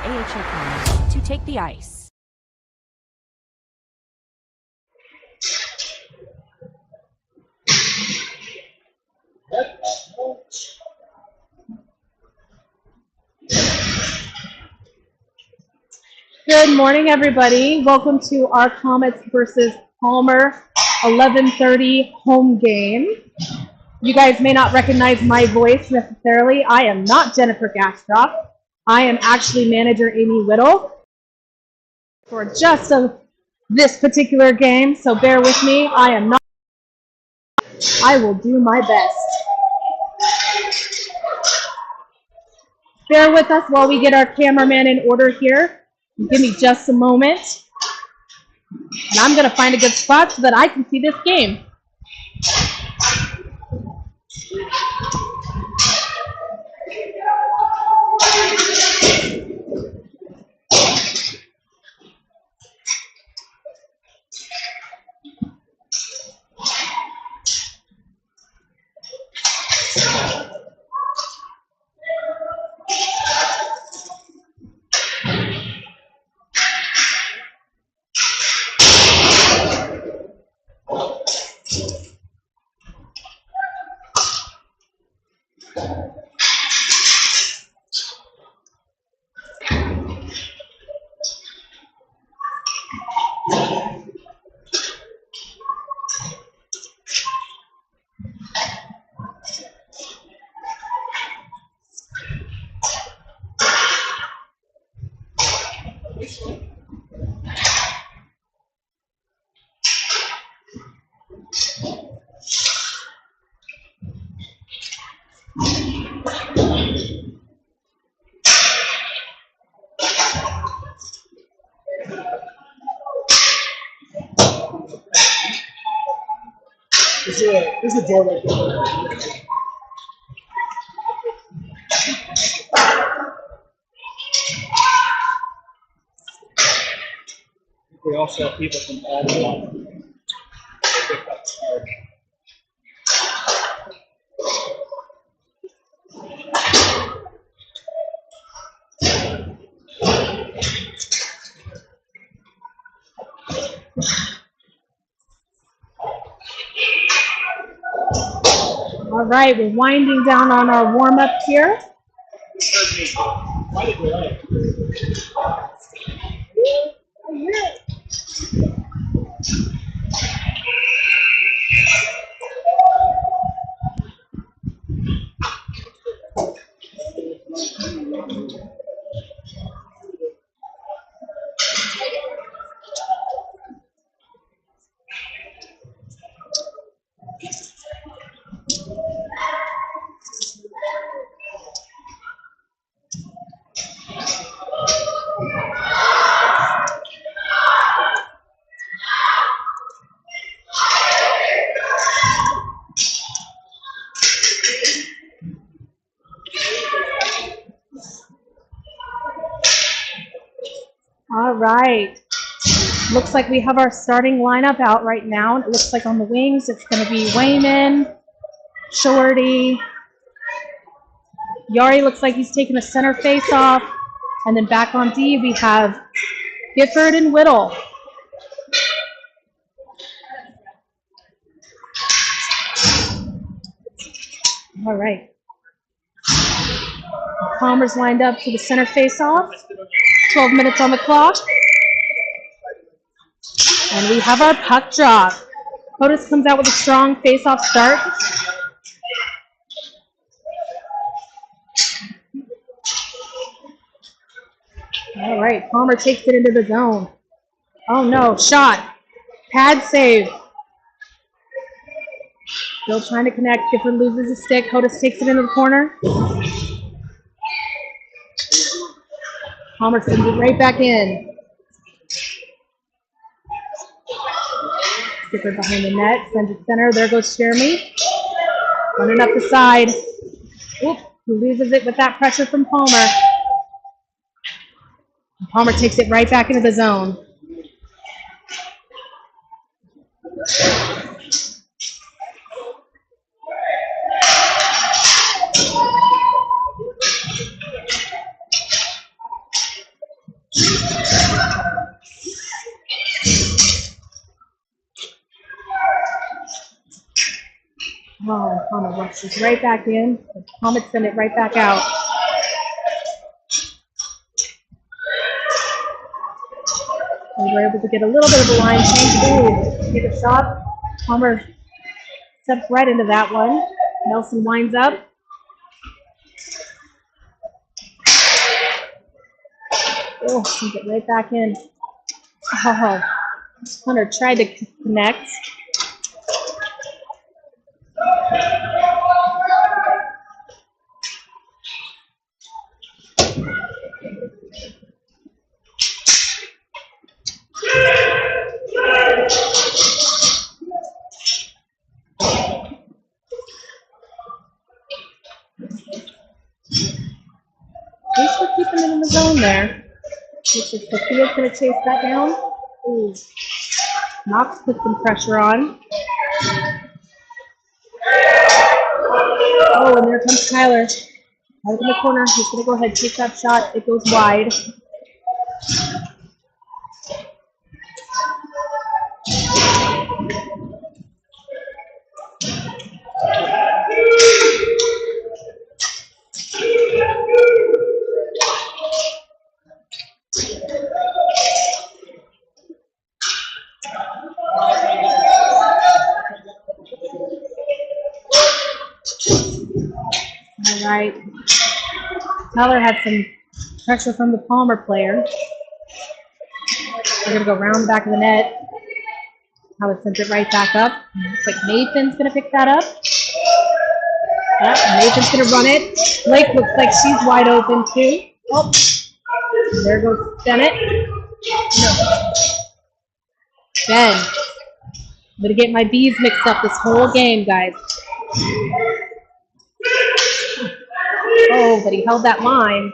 AHA Comets to take the ice. Good morning, everybody. Welcome to our Comets versus Palmer 11:30 home game. You guys may not recognize my voice necessarily. I am not Jennifer Gastroff. I am actually manager Amy Whittle for just this particular game, so bear with me. I will do my best. Bear with us while we get our cameraman in order here. Give me just a moment. And I'm going to find a good spot so that I can see this game. There's a door right there. We also have people from all the All right, we're winding down on our warm-up here. All right. Looks like we have our starting lineup out right now. It looks like on the wings it's going to be Wayman, Shorty. Yari looks like he's taking a center face off. And then back on D we have Gifford and Whittle. All right. Palmer's lined up for the center face off. 12 minutes on the clock. And we have our puck drop. Cotis comes out with a strong face-off start. All right, Palmer takes it into the zone. Oh no, shot. Pad save. Still trying to connect. Gifford loses his stick. Cotis takes it into the corner. Palmer sends it right back in. Gifford behind the net, sends it center. There goes Jeremy. Running up the side. Oop, he loses it with that pressure from Palmer. Palmer takes it right back into the zone. Oh, Palmer rushes right back in. The Comets send it right back out. We were able to get a little bit of a line change. Ooh, take a shot. Palmer steps right into that one. Nelson winds up. Oh, sends it right back in. Oh, Hunter tried to connect. At least we're keeping it in the zone there. Looks like Sophia's going to chase that down. Ooh. Knox put some pressure on. Oh, and there comes Tyler. Out in the corner. He's going to go ahead and take that shot. It goes wide. All right. Tyler had some pressure from the Palmer player. They're going to go round the back of the net. Tyler sends it right back up. Looks like Nathan's going to pick that up. Yep, Nathan's going to run it. Blake looks like she's wide open too. Oh, there goes Bennett. No. Ben. I'm going to get my B's mixed up this whole game, guys. Oh, but he held that line.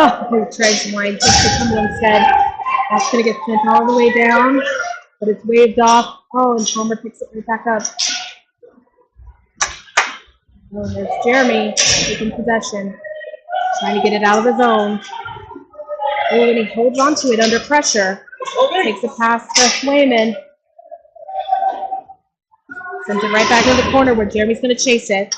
Oh, he tries to wind just to come instead. That's going to get sent all the way down, but it's waved off. Oh, and Palmer picks it right back up. Oh, and there's Jeremy taking possession, trying to get it out of the zone. Oh, and he holds on to it under pressure. Takes a pass to Wayman. Sends it right back into the corner where Jeremy's going to chase it.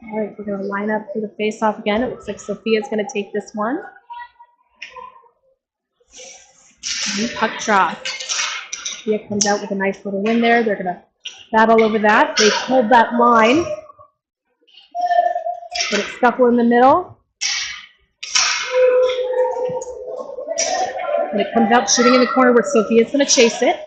All right, we're going to line up for the face-off again. It looks like Sophia's going to take this one. And puck drop. Sophia comes out with a nice little win there. They're going to battle over that. They pulled that line. But it's scuffle in the middle. And it comes out shooting in the corner where Sophia's going to chase it.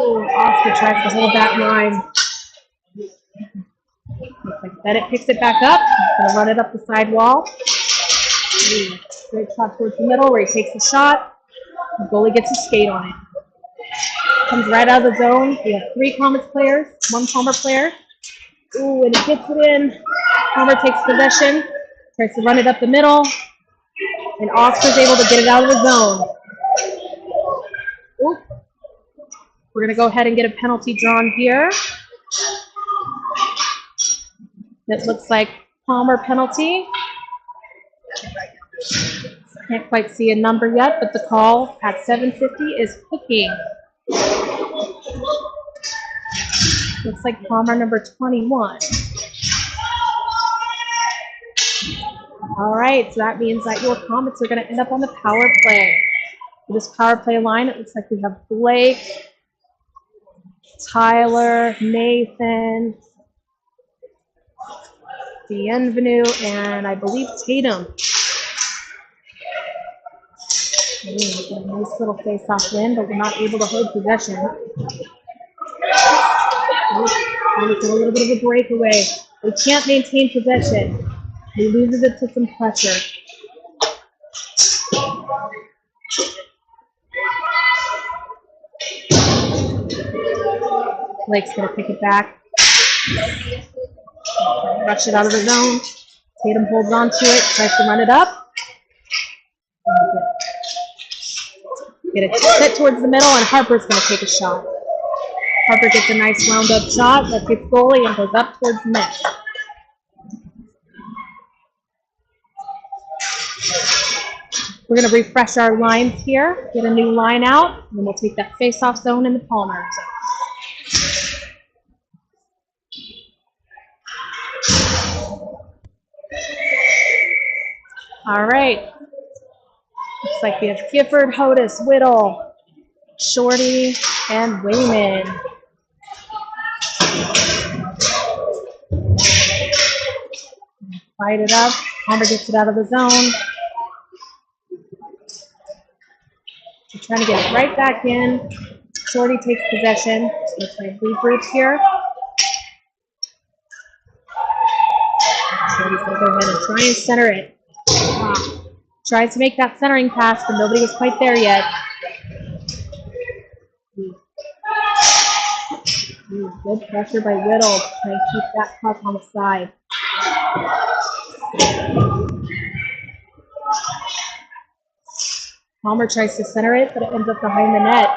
Oh, Oscar tries to hold that line. Looks like Bennett picks it back up. He's going to run it up the side wall. Ooh, great shot towards the middle where he takes the shot. The goalie gets a skate on it. Comes right out of the zone. We have 3 Comets players, 1 Palmer player. Ooh, and he gets it in. Palmer takes possession. Tries to run it up the middle. And Oscar's able to get it out of the zone. Ooh. We're going to go ahead and get a penalty drawn here. It looks like Palmer penalty. Can't quite see a number yet, but the call at 7:50 is cooking. Looks like Palmer number 21. All right, so that means that your Comets are going to end up on the power play. For this power play line, it looks like we have Blake, Tyler, Nathan, Bienvenue, and I believe Tatum. Ooh, we got a nice little face-off win, but we're not able to hold possession. It's a little bit of a breakaway. We can't maintain possession. He loses it to some pressure. Blake's going to pick it back. Rush it out of the zone. Tatum holds on to it, tries to run it up. Get it set towards the middle, and Harper's going to take a shot. Harper gets a nice wound-up shot that gets goalie and goes up towards the net. We're going to refresh our lines here, get a new line out, and then we'll take that face-off zone in the Palmer zone. All right. Looks like we have Gifford, Hodis, Whittle, Shorty, and Wayman. Fight it up. Palmer gets it out of the zone. We're trying to get it right back in. Shorty takes possession. Let's try and regroup here. Shorty's going to go ahead and try and center it. Tries to make that centering pass, but nobody was quite there yet. Good pressure by Whittle to try and keep that puck on the side. Palmer tries to center it, but it ends up behind the net.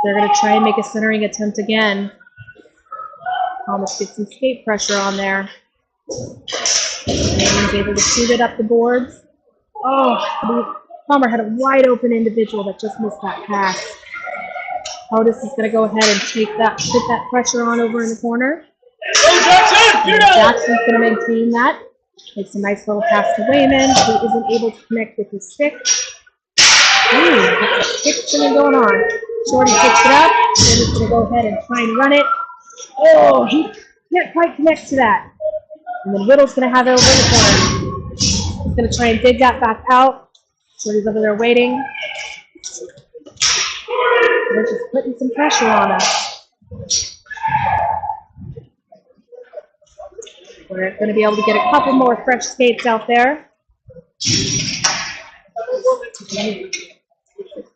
They're going to try and make a centering attempt again. Palmer gets some skate pressure on there. Wayman's able to shoot it up the boards. Oh, Palmer had a wide open individual that just missed that pass. Hodis is going to go ahead and put that pressure on over in the corner. Jackson's going to maintain that. Makes a nice little pass to Wayman, who isn't able to connect with his stick. Ooh, stick spinning going on. Shorty picks it up. Wayman's going to go ahead and try and run it. Oh, he can't quite connect to that. And then Whittle's going to have it over in the corner. He's going to try and dig that back out. Shorty's over there waiting. They're just putting some pressure on us. We're going to be able to get a couple more fresh skates out there.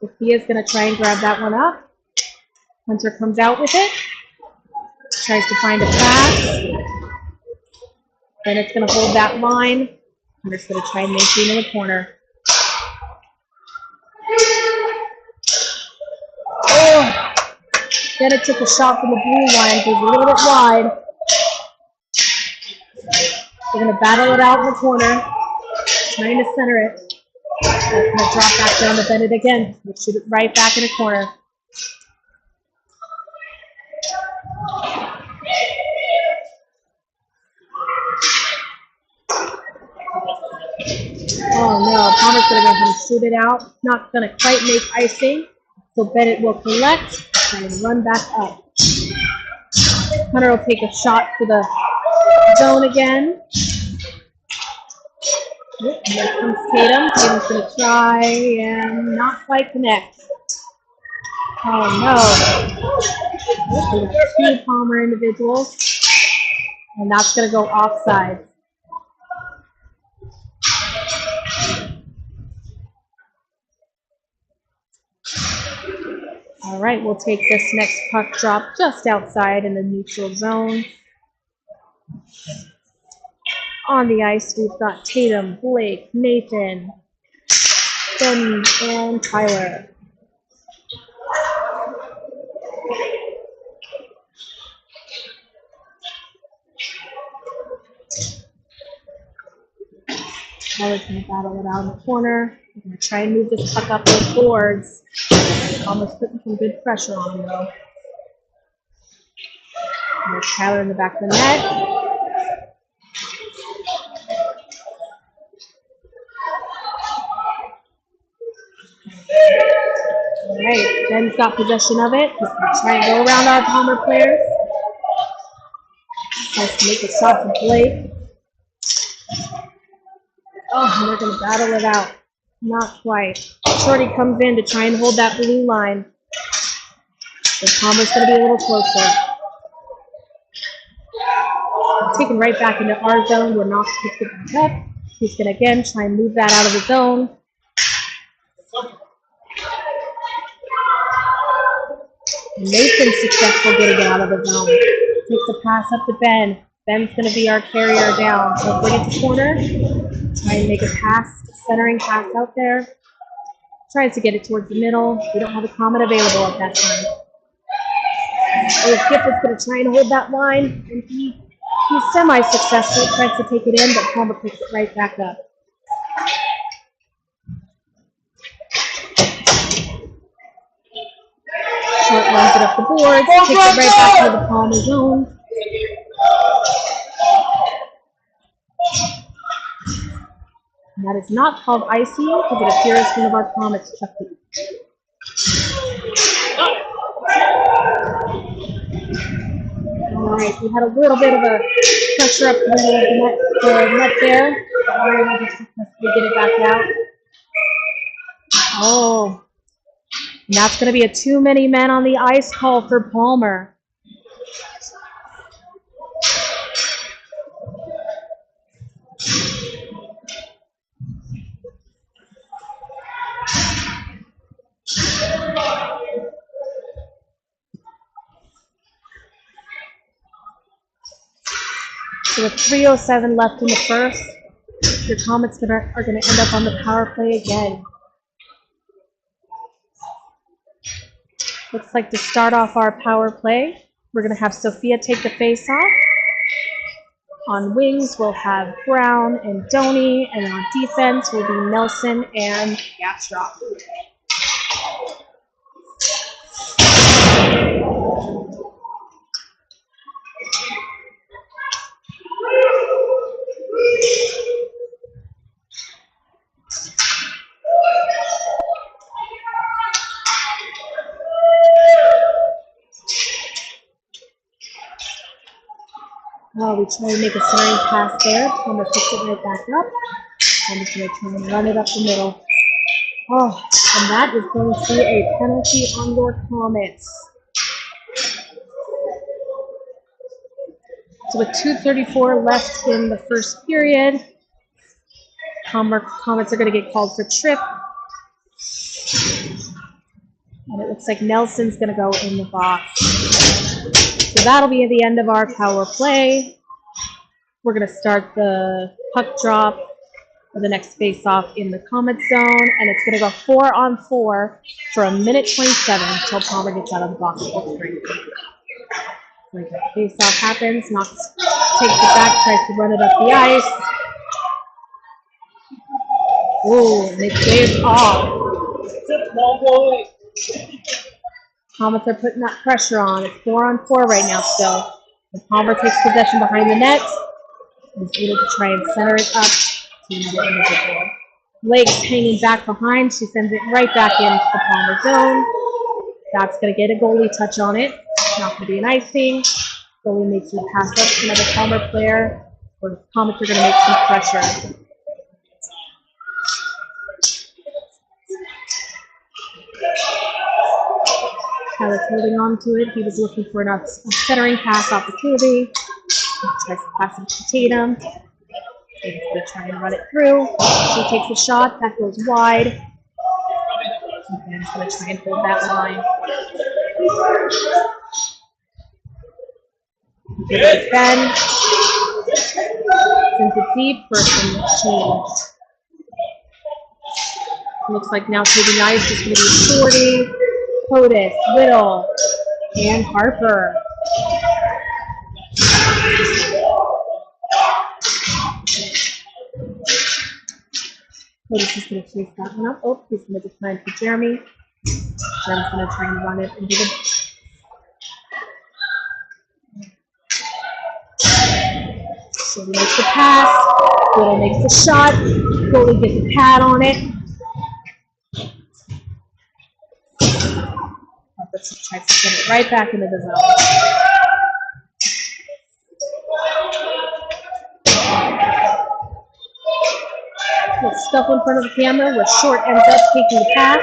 Sophia's going to try and grab that one up. Hunter comes out with it. Tries to find a pass. Then it's going to hold that line. Hunter's going to try and maintain in the corner. Oh! Then it took a shot from the blue line. It was a little bit wide. We're going to battle it out in the corner. Trying to center it. It's going to drop back down to Bennett again. We'll shoot it right back in the corner. Oh no, Palmer's going to go ahead and shoot it out. Not going to quite make icing. So Bennett will collect and run back up. Hunter will take a shot for the zone again. And there comes Tatum. Tatum's going to try and not quite connect. Oh no. We got two Palmer individuals. And that's going to go offside. All right, we'll take this next puck drop just outside in the neutral zone. On the ice, we've got Tatum, Blake, Nathan, Ben, and Tyler. Tyler's going to battle it out in the corner. We're going to try and move this puck up those boards. Almost putting some good pressure on him, though. There's Tyler in the back of the net. All right, Ben's got possession of it. He's going to try and go around our Palmer players. Tries to make a shot for Blake. Oh, and they're going to battle it out. Not quite. Shorty comes in to try and hold that blue line. So Palmer's going to be a little closer. Taken right back into our zone where Knox picks it back up. He's going to again try and move that out of the zone. Nathan's successful getting it out of the zone. Takes a pass up to Ben. Ben's going to be our carrier down. So bring it to corner. Try and make a pass, centering pass out there. Tries to get it towards the middle. We don't have a Comet available at that time. Skip is going to try and hold that line, and he's semi-successful. Tries to take it in, but Palmer picks it right back up. Short runs it up the board, takes it right back into the Palmer zone. And that is not called icing because it appears one of our Comets chucked it. Alright, we had a little bit of a pressure up the net there. Alright, we just get it back out. Oh. And that's going to be a too many men on the ice call for Palmer. So with 3:07 left in the first, your Comets are going to end up on the power play again. Looks like to start off our power play, we're going to have Sophia take the face-off. On wings, we'll have Brown and Doney, and on defense will be Nelson and Gastrop. Oh, we try to make a centering pass there. Palmer picks it right back up. I'm just going to try and run it up the middle. Oh, and that is going to be a penalty on your Comets. So with 2:34 left in the first period, Comets are going to get called for trip. And it looks like Nelson's going to go in the box. So that'll be at the end of our power play. We're going to start the puck drop for the next face-off in the Comet zone, and it's going to go 4-on-4 for 1:27 until Palmer gets out of the box. Like that face-off happens, Knox takes it back, tries to run it up the ice. Ooh, and it stays off. Comets are putting that pressure on. It's 4-on-4 right now still. And Palmer takes possession behind the net. He's able to try and center it up to the end of the board. Blake's hanging back behind. She sends it right back into the Palmer zone. That's going to get a goalie touch on it. Not going to be an icing. Goalie makes a pass up to another Palmer player. Or the Comets are going to make some pressure. Tyler's holding on to it. He was looking for a centering pass opportunity. He tries to pass it to Tatum. He's going to try and run it through. She takes a shot. That goes wide. And he's going to try and hold that line. Here's Ben. Sends it deep for some change. Looks like now taking ice is going to be 40. Cotis, Whittle, and Harper. Cotis is going to chase that one up. Oh, he's going to decline for Jeremy. Jeremy's going to try and run it into the... So he makes the pass. Whittle makes the shot. Goalie gets a pad on it. Tries to get it right back into the zone. gets stuff in front of the camera where Short ends up taking the pass,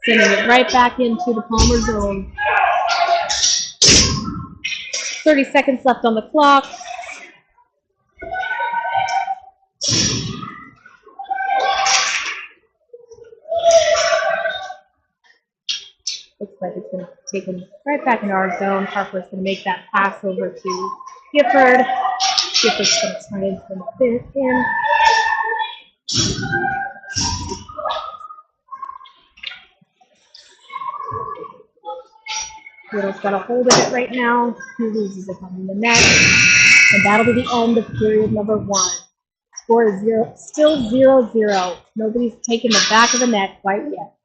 sending it right back into the Palmer zone. 30 seconds left on the clock. Looks like it's going to take him right back into our zone. Harper's going to make that pass over to Gifford. Gifford's going to try and send it in. Little's got a hold of it right now. He loses it on the net. And that'll be the end of period number 1. Score is still 0-0. Nobody's taken the back of the net quite yet.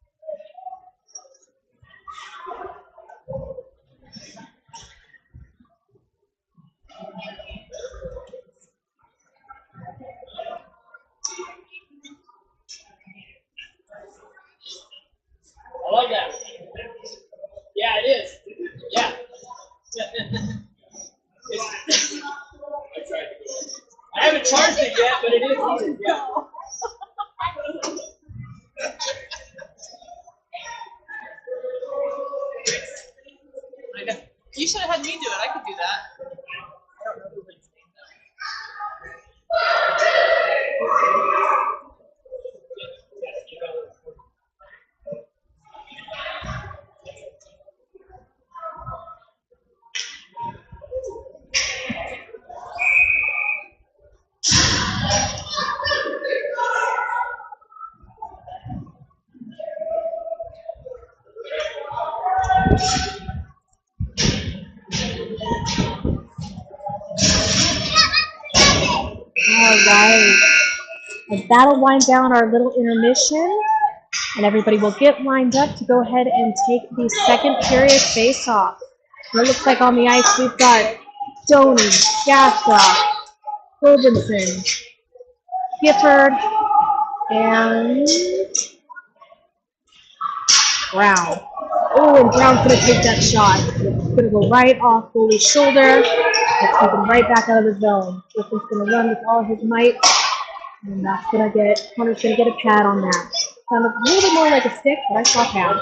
I like that. Yeah, it is. Yeah. I haven't charged it yet, but it is heated. Yeah. I know. You should have had me do it. I could do that. I don't know who wins name All right. As that'll wind down our little intermission, and everybody will get lined up to go ahead and take the second period face-off. It looks like on the ice we've got Stoney, Gassoff, Robinson, Gifford, and Brown. Oh, and Brown's going to take that shot. It's going to go right off goalie's shoulder. Let's take him right back out of the zone. Griffin's going to run with all his might. And that's going to get, Hunter's going to get a pad on that. Sounded a little bit more like a stick, but I saw pad.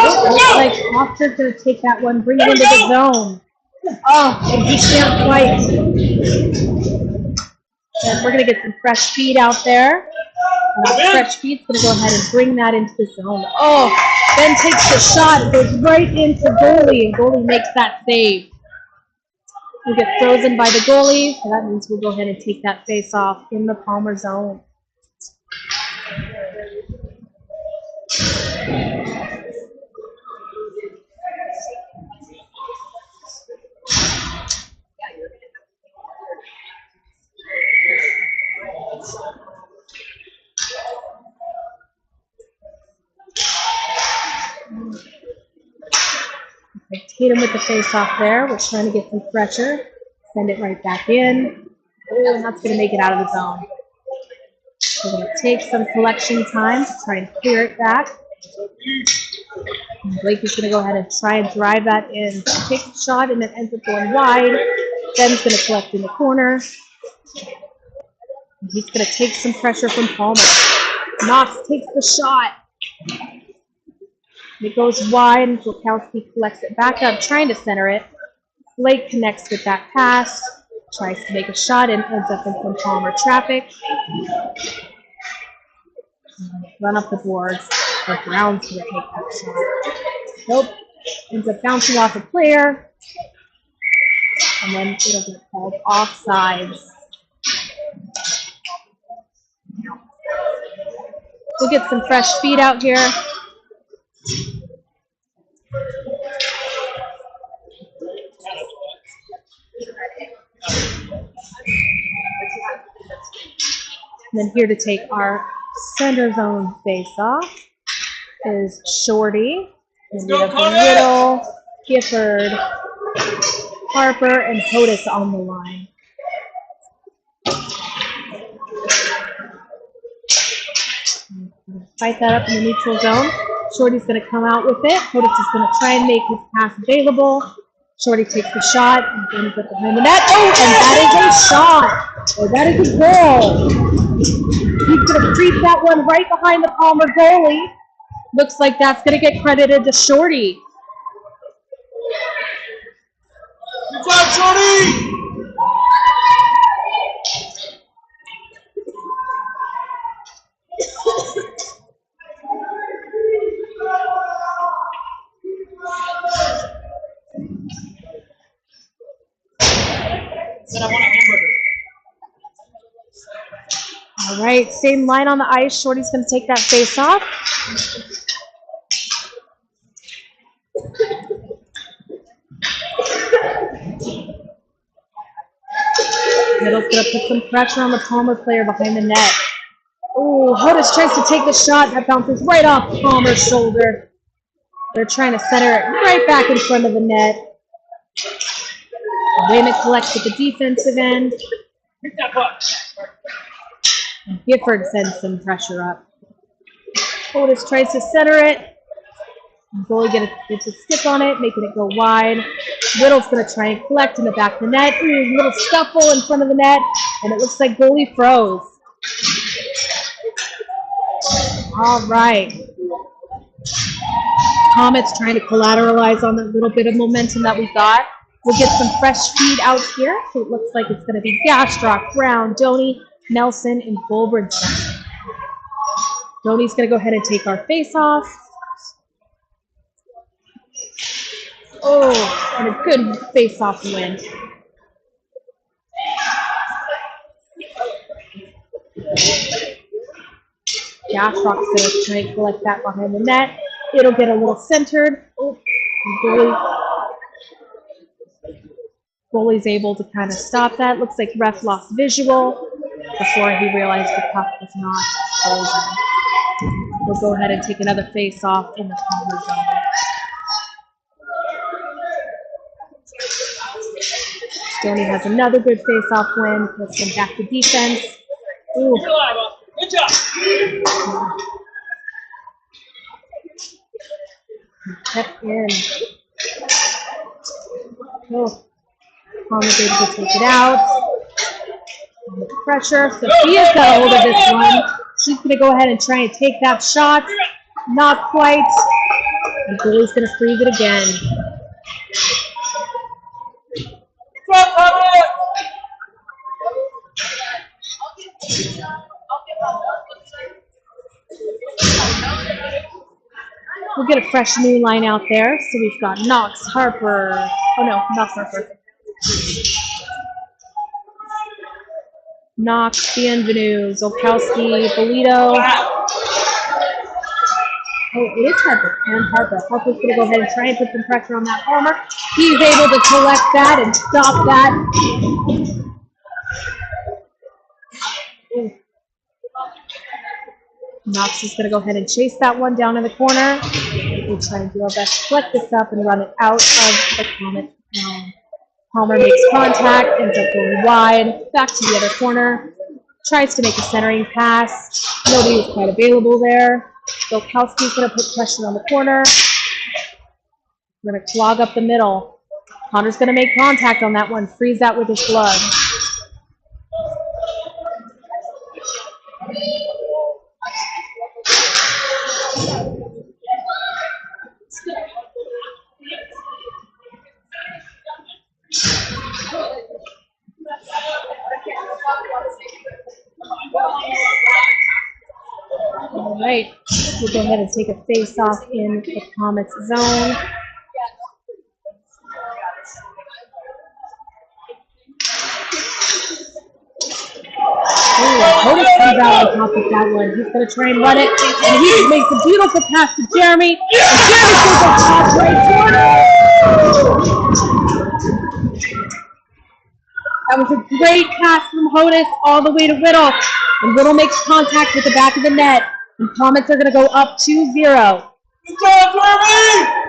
Looks like Hofster's going to take that one, bring it into the zone. Oh, and he can't quite. And we're going to get some fresh feed out there. And our fresh feed's going to go ahead and bring that into the zone. Oh, Ben takes the shot, goes right into goalie, and goalie makes that save. We get frozen by the goalie, so that means we'll go ahead and take that face off in the Palmer zone. Tatum with the face-off there. We're trying to get some pressure. Send it right back in. Oh, and that's going to make it out of the zone. We're going to take some collection time to try and clear it back. And Blake is going to go ahead and try and drive that in. Takes the shot and it ends up going wide. Ben's going to collect in the corner. And he's going to take some pressure from Palmer. Knox takes the shot. It goes wide, and Zolkowski collects it back up, trying to center it. Blake connects with that pass, tries to make a shot, and ends up in some Palmer traffic. Run up the boards, but Brown's going to take that shot. Nope, ends up bouncing off a player, and then it'll get called offsides. We'll get some fresh feet out here. And then here to take our center zone face-off is Shorty. And we have Riddle, Gifford, Harper, and Hodis on the line. Fight that up in the neutral zone. Shorty's going to come out with it. Hodis is going to try and make his pass available. Shorty takes the shot and brings it behind the net. Oh, and that is a shot. Oh, that is a goal. He's going to creep that one right behind the Palmer goalie. Looks like that's going to get credited to Shorty. Good job, Shorty! But I want a hamburger. All right, same line on the ice. Shorty's going to take that face off. Middle's going to put some pressure on the Palmer player behind the net. Oh, Hodis tries to take the shot. That bounces right off Palmer's shoulder. They're trying to center it right back in front of the net. Wayman collects at the defensive end. And Gifford sends some pressure up. Hodis tries to center it. Goalie gets a stick on it, making it go wide. Riddle's going to try and collect in the back of the net. Ooh, little scuffle in front of the net, and it looks like goalie froze. All right. Comets trying to collateralize on that little bit of momentum that we got. We'll get some fresh feed out here. So it looks like it's going to be Gastrock, Brown, Doney, Nelson, and Goldbridge. Doney's going to go ahead and take our face-off. Oh, and a good face-off win. Gastrock's going to try and collect that behind the net. It'll get a little centered. Oh, goalie's able to kind of stop that. Looks like ref lost visual before he realized the puck was not frozen. We'll go ahead and take another face-off in the Palmer zone. Doney has another good face-off win. Let's come back to defense. Ooh. Good job. Kept in. Oh. Palmer's able to take it out. Under pressure. Sophia's got a hold of this one. She's going to go ahead and try and take that shot. Not quite. And goalie's going to freeze it again. We'll get a fresh new line out there. So we've got Knox, Harper. Oh no, not Harper. Knox, Bienvenu, Zolkowski, Bolito. Oh, it is Harper. And Harper. Harper's going to go ahead and try and put some pressure on that Palmer. He's able to collect that and stop that. Ooh. Knox is going to go ahead and chase that one down in the corner. We'll try and do our best to collect this up and run it out of the Comets. Palmer makes contact, ends up going wide, back to the other corner, tries to make a centering pass. Nobody was quite available there. Zolkowski's going to put pressure on the corner. We're going to clog up the middle. Connor's going to make contact on that one, freeze that with his glove. All right, we'll go ahead and take a face-off in the Comets zone. Hodis comes out on top of that one. He's going to try and run it, and he makes a beautiful pass to Jeremy. And Jeremy's going to go top right corner. That was a great pass from Hodis all the way to Whittle. And Whittle makes contact with the back of the net. And Comets are going to go up 2-0. Good job, Jeremy!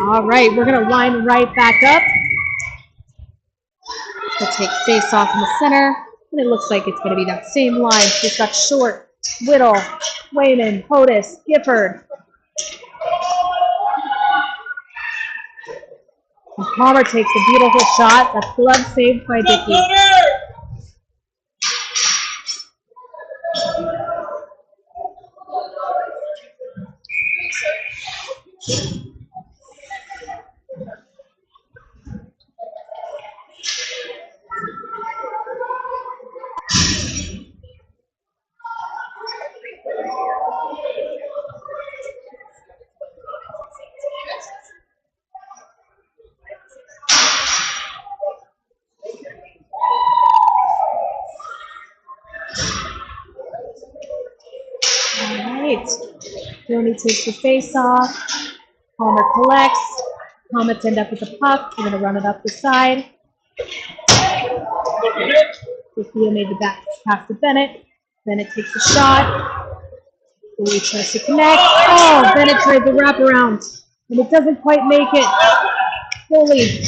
All right, we're going to line right back up. We'll take face off in the center. And it looks like it's going to be that same line. Just got Short, Whittle, Wayman, Hodis, Gifford. And Palmer takes a beautiful shot. That's glove saved by Dickey. Tony takes the face off. Palmer collects. Comets end up with the puck. We're going to run it up the side. Sophia made the back pass to Bennett. Bennett takes a shot. Goalie tries to connect. Oh, Bennett tried the wraparound. And it doesn't quite make it. Goalie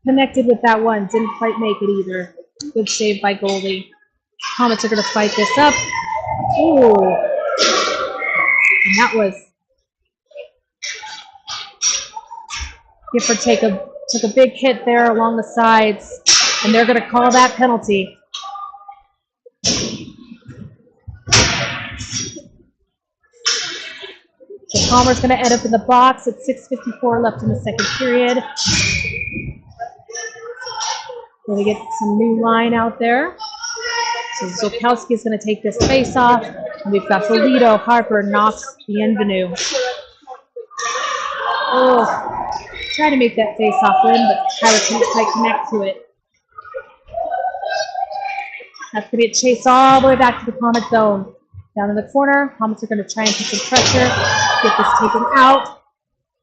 connected with that one. Didn't quite make it either. Good save by goalie. Comets are going to fight this up. Ooh. And that was Gifford took a big hit there along the sides, and they're going to call that penalty. So Palmer's going to end up in the box at 6:54 left in the second period. So we get some new line out there. So Zolkowski is going to take this face off. And we've got Polito, Harper, Knox, Bienvenu. Oh, trying to make that face off win, but Tyler can't quite connect to it. That's going to be a chase all the way back to the Comet zone. Down in the corner, Comets are going to try and put some pressure, get this taken out.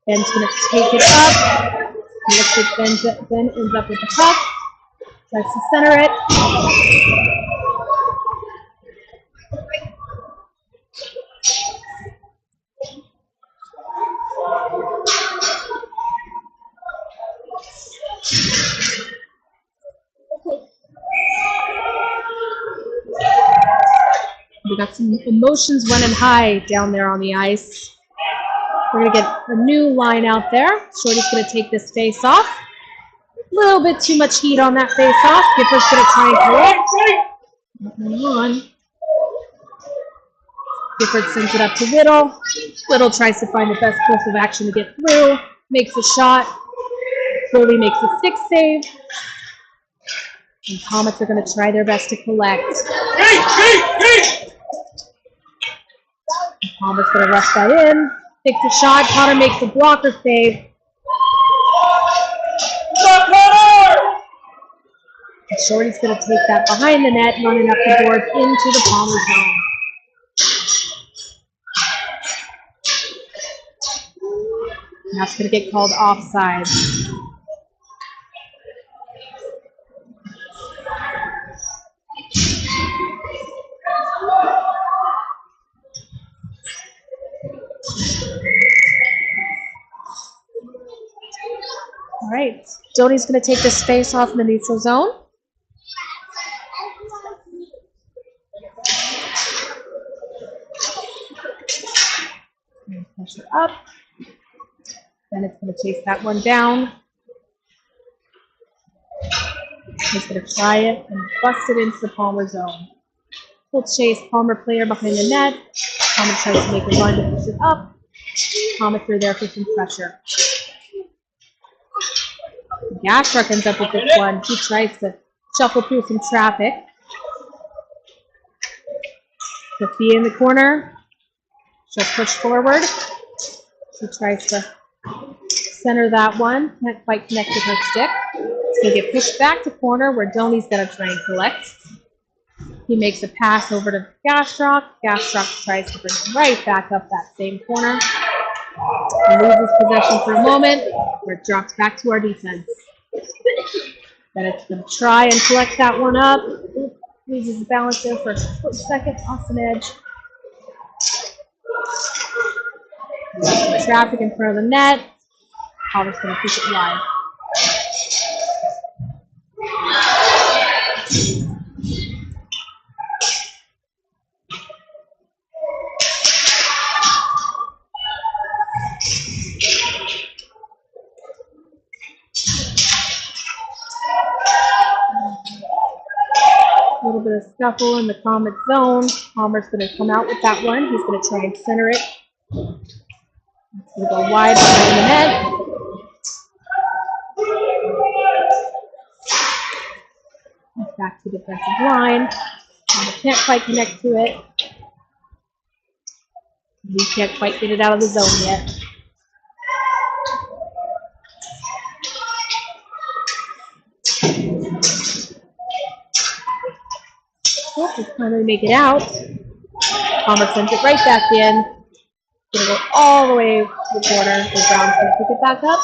Ben's going to take it up. He looks like Ben ends up with the puck. Tries to center it. We got some emotions running high down there on the ice. We're going to get a new line out there. Shorty's going to take this face off. A little bit too much heat on that face off. Gifford's going to try and collect. Nothing on. Gifford sends it up to Whittle. Whittle tries to find the best course of action to get through. Makes a shot. Goalie makes a stick save. And Comets are going to try their best to collect. Palmer's going to rush that in. Takes a shot. Connor makes a blocker save. And Shorty's going to take that behind the net, running up the boards into the Palmer zone. And that's going to get called offside. All right, Joni's going to take this face off in the neutral zone. Pressure up. Then it's going to chase that one down. He's going to try it and bust it into the Palmer zone. Full chase, Palmer player behind the net. Palmer tries to make a run to push it up. Palmer through there for some pressure. Gastruck ends up with this one. He tries to shuffle through some traffic. Sophia in the corner. She'll push forward. She tries to center that one. Can't quite connect with her stick. So get pushed back to corner where Donnie's going to try and collect. He makes a pass over to Gastruck. Gastruck tries to bring him right back up that same corner. Loses possession for a moment, where it drops back to our defense. Then it's going to try and collect that one up. Loses the balance there for a split second. Awesome edge. Traffic in front of the net. Palmer's going to keep it wide. A little bit of scuffle in the Comet zone. Palmer's going to come out with that one. He's going to try and center it. It's going to go wide behind the net. Back to the defensive line. And we can't quite connect to it. We can't quite get it out of the zone yet. Oh, just finally make it out. Palmer sends it right back in. Gonna go all the way to the corner. The Browns gonna pick it back up.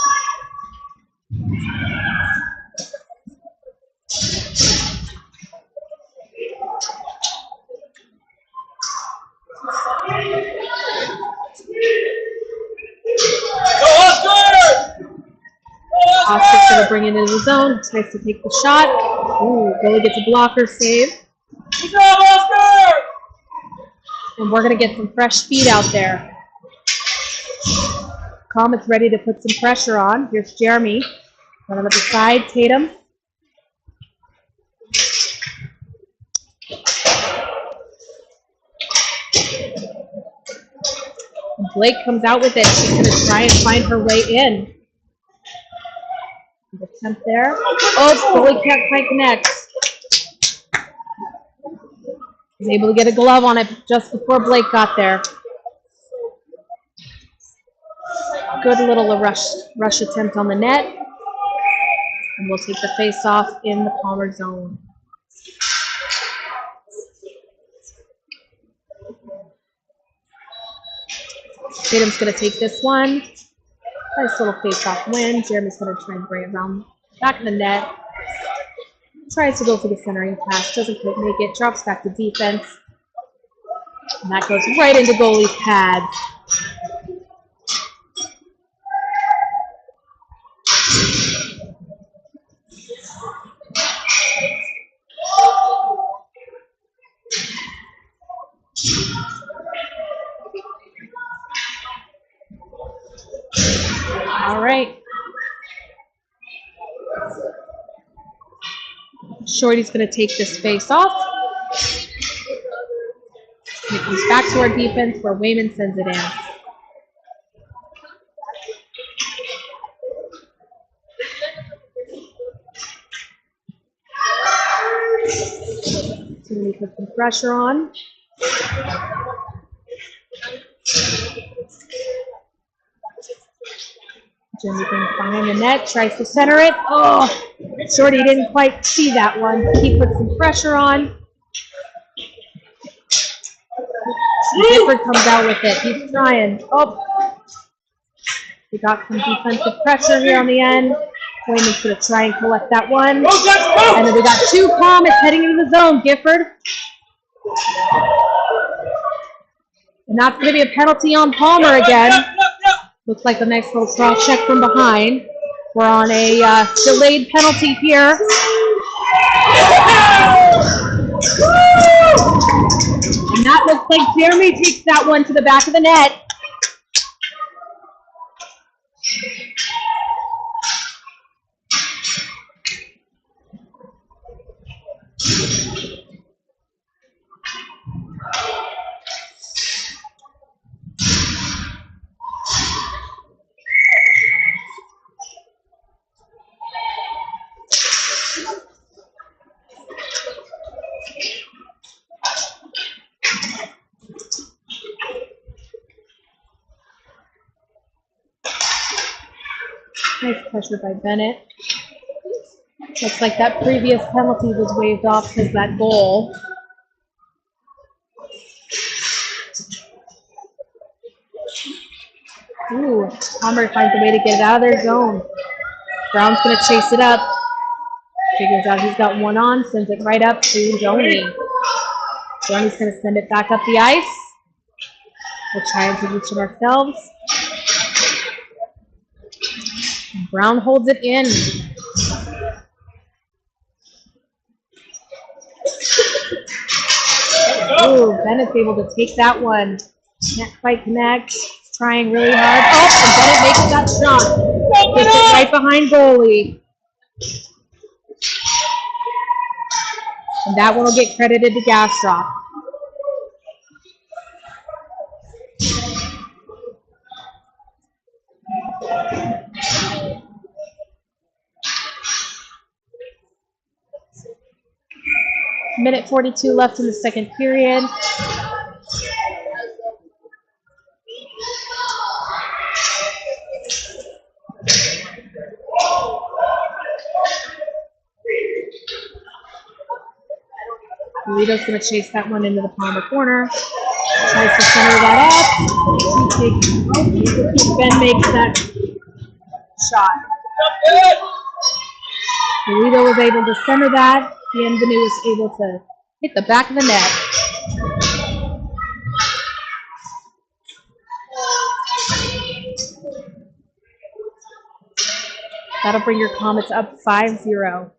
Oscar's gonna bring it into the zone. Tries to take the shot. Ooh, Billy gets a blocker save. Good job, Oscar! And we're going to get some fresh feet out there. Comets ready to put some pressure on. Here's Jeremy. Run on the side, Tatum. And Blake comes out with it. She's going to try and find her way in. Good attempt there. Oh, Billy can't quite connect. Was able to get a glove on it just before Blake got there. Good little rush attempt on the net. And we'll take the face-off in the Palmer zone. Tatum's going to take this one. Nice little face-off win. Jeremy's going to try and bring it around back in the net. Tries to go for the centering pass, doesn't quite make it, drops back to defense. And that goes right into goalie's pad. All right. Shorty's going to take this face off. And it comes back to our defense where Wayman sends it in. So we put some pressure on. Jimmy brings behind the net, tries to center it. Oh, Shorty didn't quite see that one, but he put some pressure on. Gifford comes out with it. He's trying. Oh, we got some defensive pressure here on the end. Wayman's going to try and collect that one. And then we got two Comets heading into the zone. Gifford. And that's going to be a penalty on Palmer again. Looks like a nice little cross check from behind. We're on a delayed penalty here. And that looks like Jeremy takes that one to the back of the net. Nice pressure by Bennett. Looks like that previous penalty was waved off because that goal. Ooh, Palmer finds a way to get it out of their zone. Brown's going to chase it up. Figures out he's got one on, sends it right up to Joni. Joni's going to send it back up the ice. We'll try and position ourselves. Brown holds it in. Ooh, Bennett's able to take that one. Can't quite connect. Trying really hard. Oh, and Bennett makes that shot. Gets it right behind goalie. And that one will get credited to Gastrop. Minute 42 left in the second period. Lito's going to chase that one into the Palmer corner. Tries to center that off. Ben makes that shot. Lito was able to center that. Bienvenu was able to hit the back of the net. That'll bring your Comets up 5-0.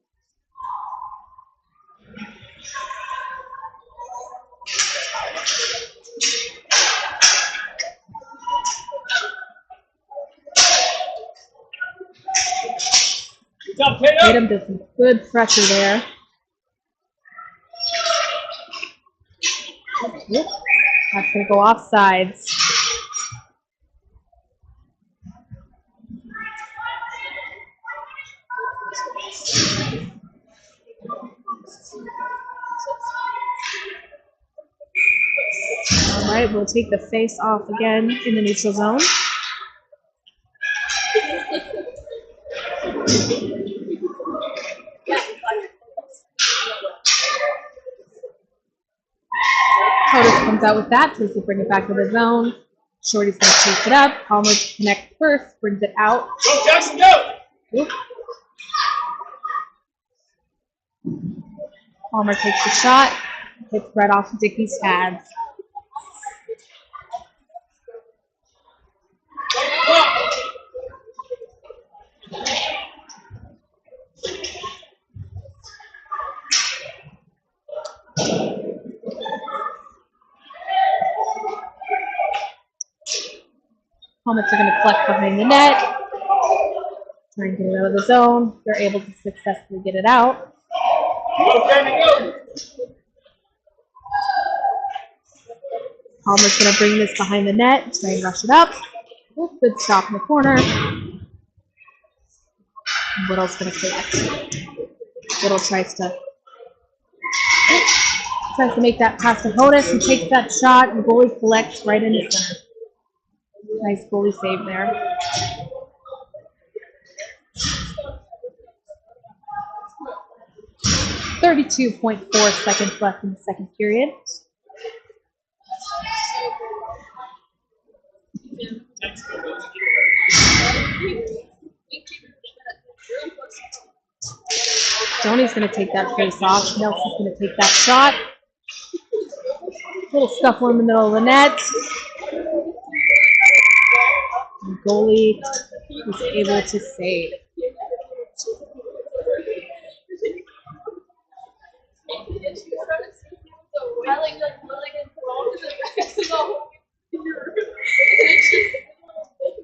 Tatum did some good pressure there. Yep. That's going to go offsides. All right, we'll take the face off again in the neutral zone. Hodis comes out with that, tries to bring it back to the zone. Shorty's going to chase it up. Palmer connects first, brings it out. Go, Jackson, go! Oop. Palmer takes the shot, hits right off Dickey's pads. Comets are going to collect behind the net. Try and get it out of the zone. They're able to successfully get it out. Palmer's going to bring this behind the net. Try and rush it up. Ooh, good stop in the corner. Little's going to collect. Little tries to make that pass to Hodis and takes that shot, and goalie collects right in the center. Nice goalie save there. .4 seconds left in the second period. Tony's going to take that face off. Nelson's going to take that shot. Little scuffle in the middle of the net. The goalie was able to save.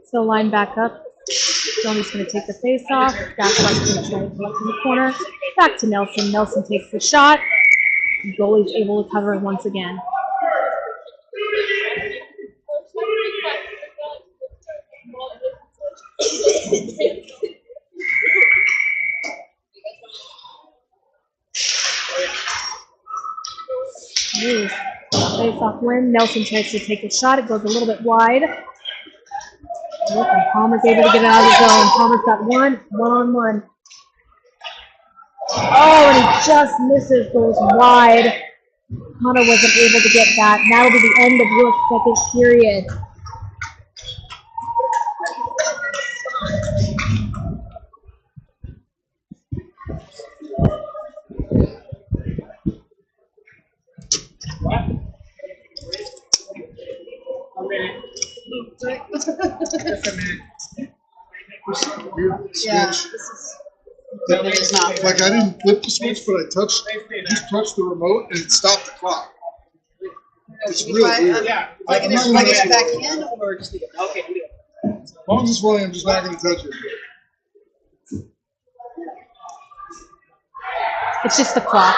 So line back up. Tony's going to take the face off. Gaspard's going to try to collect in the corner. Back to Nelson. Nelson takes the shot. The goalie's able to cover once again. Face-off win. Nelson tries to take a shot. It goes a little bit wide. And Palmer's able to get it out of the zone. Palmer's got one-on-one. Oh, and he just misses, goes wide. Connor wasn't able to get that. And that'll be the end of your second period. Yeah, That is not. Like I didn't flip the switch, but I just touched the remote and it stopped the clock. It's really weird. Like it is back in or just leave it? Okay. As long as it's running, I'm just not going to touch it. It's just the clock.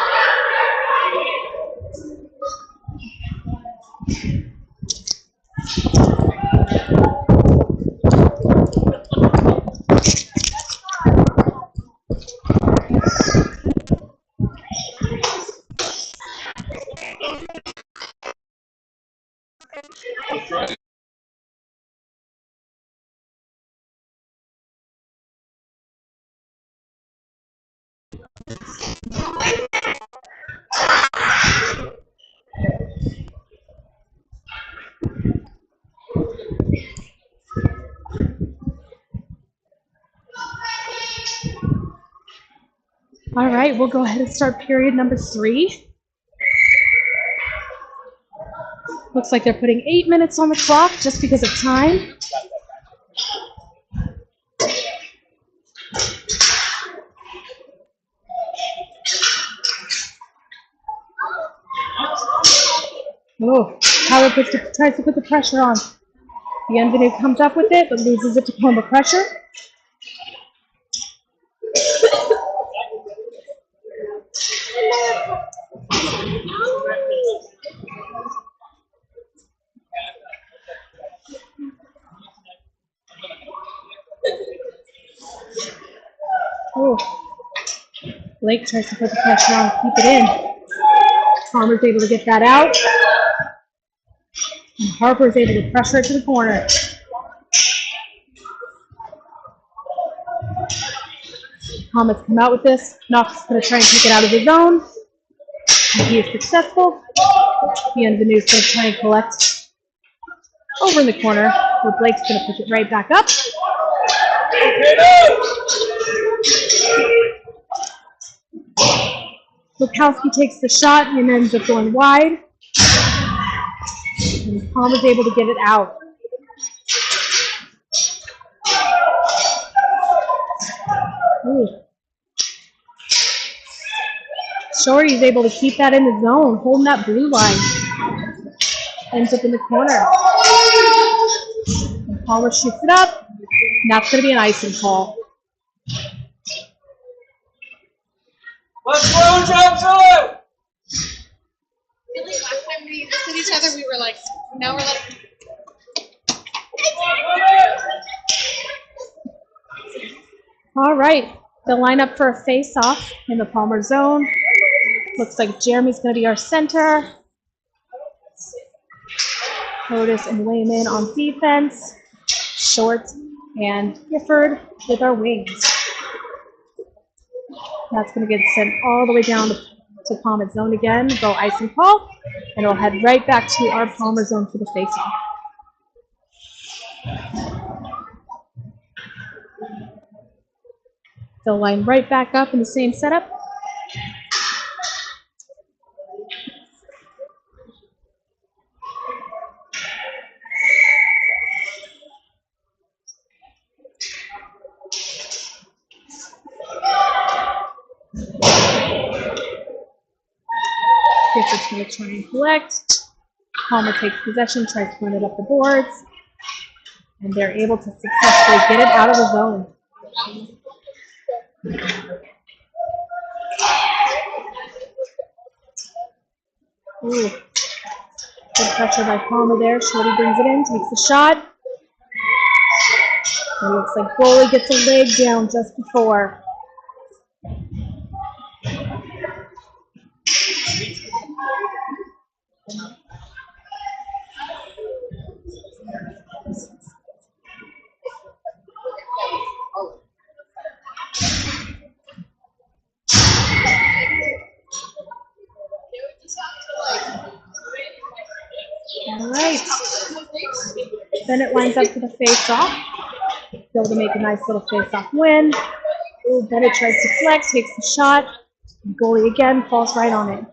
All right, we'll go ahead and start period number 3. Looks like they're putting 8 minutes on the clock just because of time. Oh, Tyler tries to put the pressure on. The engineer comes up with it, but loses it to Tacoma pressure. Oh, Blake tries to put the pressure on, keep it in. Palmer's able to get that out. And Harper's able to pressure it to the corner. Comets come out with this. Knox is going to try and take it out of the zone. He is successful. The end of the news is going to try and collect over in the corner, where Blake's going to push it right back up. Lukowski takes the shot and ends up going wide. And Palmer's able to get it out. Ooh. Shorty's able to keep that in the zone, holding that blue line. Ends up in the corner. And Palmer shoots it up. And that's going to be an icing call. Let's go, Dempsey! I feel like last time we looked at each other, we were like, now we're like. All right, they'll line up for a face-off in the Palmer zone. Looks like Jeremy's going to be our center. Otis and Wayman on defense. Short and Gifford with our wings. That's going to get sent all the way down to Palmer zone again. Go icing call, and it'll head right back to our Palmer zone for the face-off. They'll line right back up in the same setup. Gifford's going to try and collect. Palmer takes possession, tries to run it up the boards. And they're able to successfully get it out of the zone. Ooh. Good pressure by Palmer there. Shorty brings it in, takes the shot. It looks like Bowley gets a leg down just before. All right. Bennett lines up for the face-off. Able to make a nice little face-off win. Ooh, Bennett tries to flex, takes the shot. Goalie again falls right on it.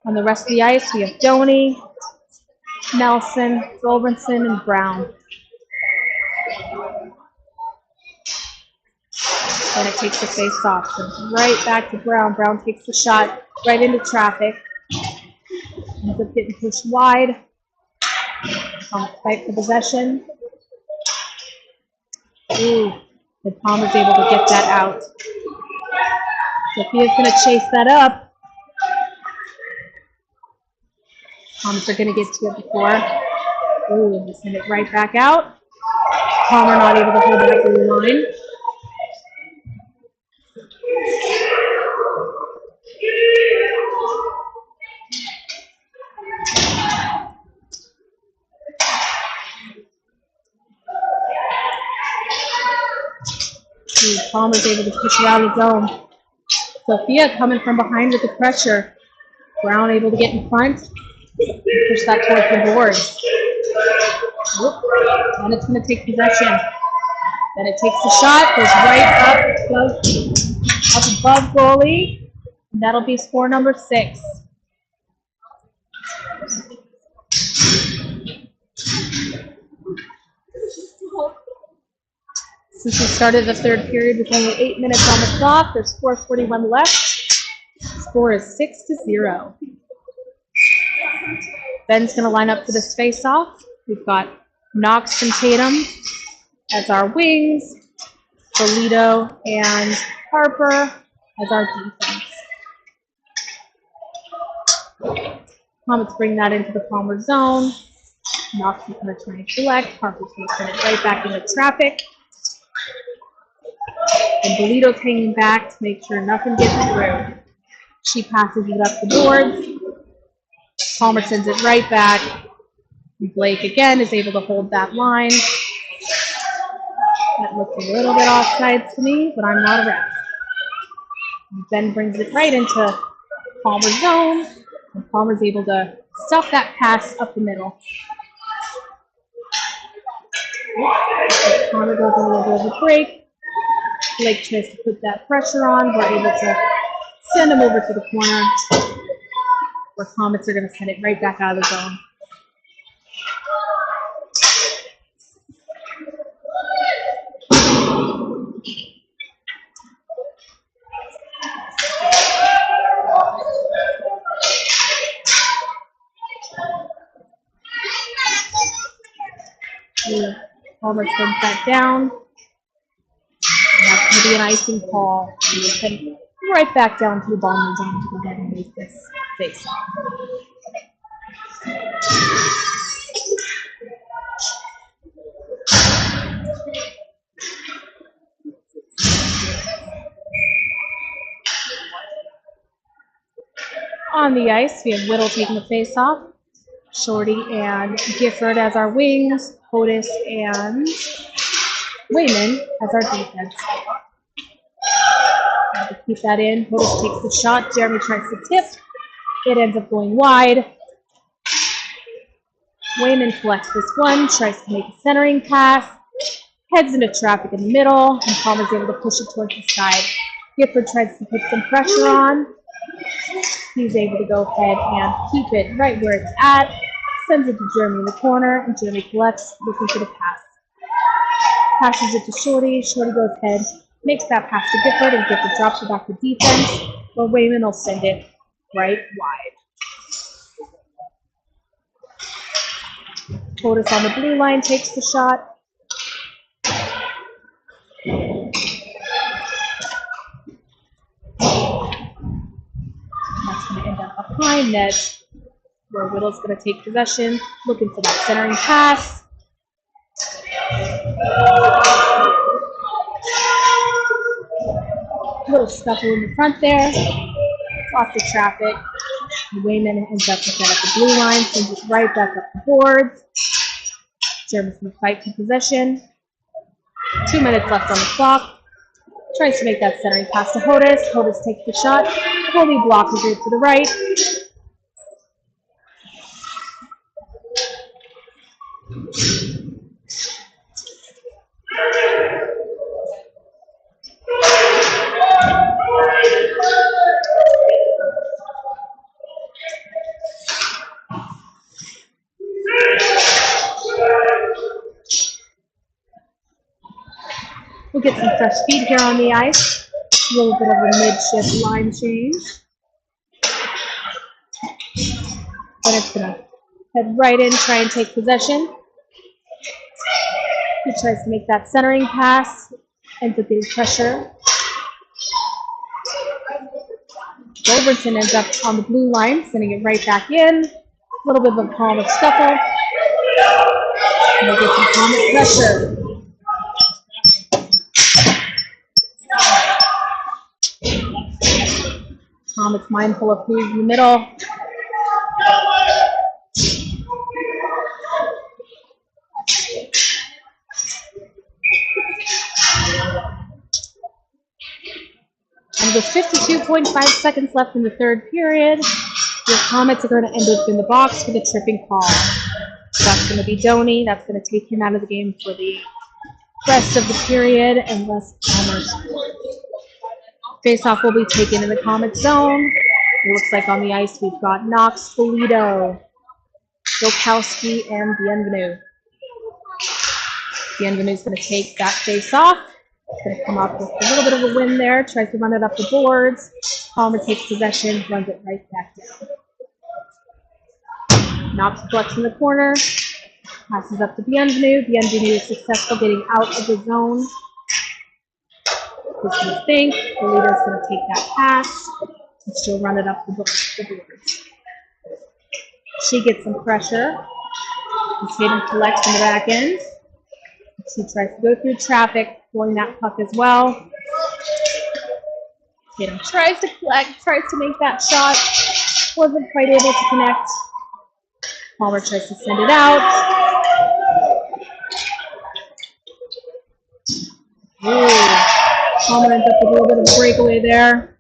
On the rest of the ice, we have Doney, Nelson, Robertson, and Brown. Bennett takes the face off. So right back to Brown. Brown takes the shot right into traffic. Ends up getting pushed wide. On the fight for possession. Ooh, and Palmer's able to get that out. Sophia's going to chase that up. Comets are going to get to it before. Ooh, and send it right back out. Palmer not able to hold that blue line. Ooh, Palmer's able to push it out of the zone. Sophia coming from behind with the pressure. Brown able to get in front. Push that towards the boards. And it's going to take possession. Then it takes the shot, goes right up above goalie. And that'll be score number 6. Since we started the third period with only 8 minutes on the clock, there's 4:41 left. Score is 6-0. Ben's going to line up for this face-off. We've got Knox and Tatum as our wings, Bolito and Harper as our defense. Comets bring that into the Palmer zone. Knox is going to try and collect. Harper's going to send it right back into traffic. And Bolito's hanging back to make sure nothing gets through. She passes it up the boards. Palmer sends it right back. Blake again is able to hold that line. That looks a little bit offside to me, but I'm not a ref. Ben brings it right into Palmer's zone, and Palmer's able to stuff that pass up the middle. Palmer goes a little bit of a break. Blake tries to put that pressure on. We're able to send him over to the corner, where Comets are going to send it right back out of the zone. Palmer sends that down. That's going to be an icing call. And we'll send it right back down to the bottom of the zone to go ahead and make this face. On the ice, we have Whittle taking the face off. Shorty and Gifford as our wings. Hodis and Wayman as our defense. To keep that in, Hodis takes the shot. Jeremy tries to tip. It ends up going wide. Wayman collects this one, tries to make a centering pass. Heads into traffic in the middle, and Palmer's able to push it towards the side. Gifford tries to put some pressure on. He's able to go ahead and keep it right where it's at. Sends it to Jeremy in the corner, and Jeremy collects, looking for the pass. Passes it to Shorty. Shorty goes ahead, makes that pass to Gifford, and Gifford drops it back to defense, where Wayman will send it right wide. Hodis on the blue line takes the shot. That's going to end up behind net, where Whittle's going to take possession, looking for that centering pass. Little scuffle in the front there. Off the traffic. Wayman ends up with that at the blue line, sends it right back up the boards. Jeremy's going to fight for possession. 2 minutes left on the clock. Tries to make that centering pass to Hodis. Hodis takes the shot. Goalie block is to the right. get some fresh feet here on the ice. A little bit of a mid-shift line change. But it's going to head right in, try and take possession. He tries to make that centering pass, ends up getting pressure. Robertson ends up on the blue line, sending it right back in. A little bit of a palm of scuffle. And we'll get some Comet pressure. Comet's mindful of who's in the middle. And with 52.5 seconds left in the third period, your Comets are going to end up in the box with a tripping call. That's going to be Doney. That's going to take him out of the game for the rest of the period unless Palmer scores. Face-off will be taken in the Comet zone. It looks like on the ice we've got Knox, Polito, Jokowski, and Bienvenu. Bienvenu's going to take that face-off. Going to come up with a little bit of a win there. Tries to run it up the boards. Palmer takes possession, runs it right back down. Knox collects in the corner. Passes up to Bienvenu. Bienvenu is successful getting out of the zone. He's going to think. Polito's going to take that pass. And she'll run it up the boards. She gets some pressure. And Tatum collects in the back end. She tries to go through traffic, pulling that puck as well. Tatum tries to collect, tries to make that shot. Wasn't quite able to connect. Palmer tries to send it out. Ooh. Palmer ends up with a little bit of a breakaway there.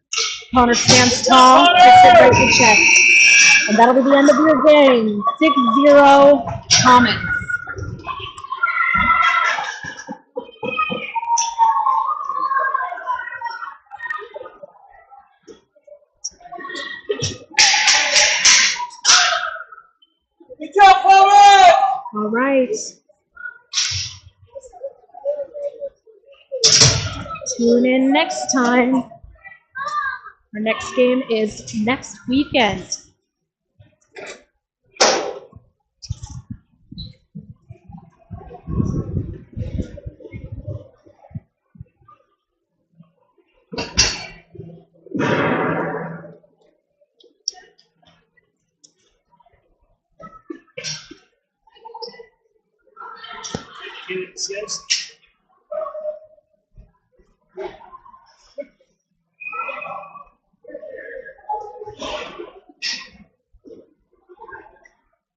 Palmer stands tall, takes it right to check. And that'll be the end of your game. 6-0 Comets. Good job, Palmer! All right. Tune in next time. Our next game is next weekend. Yes.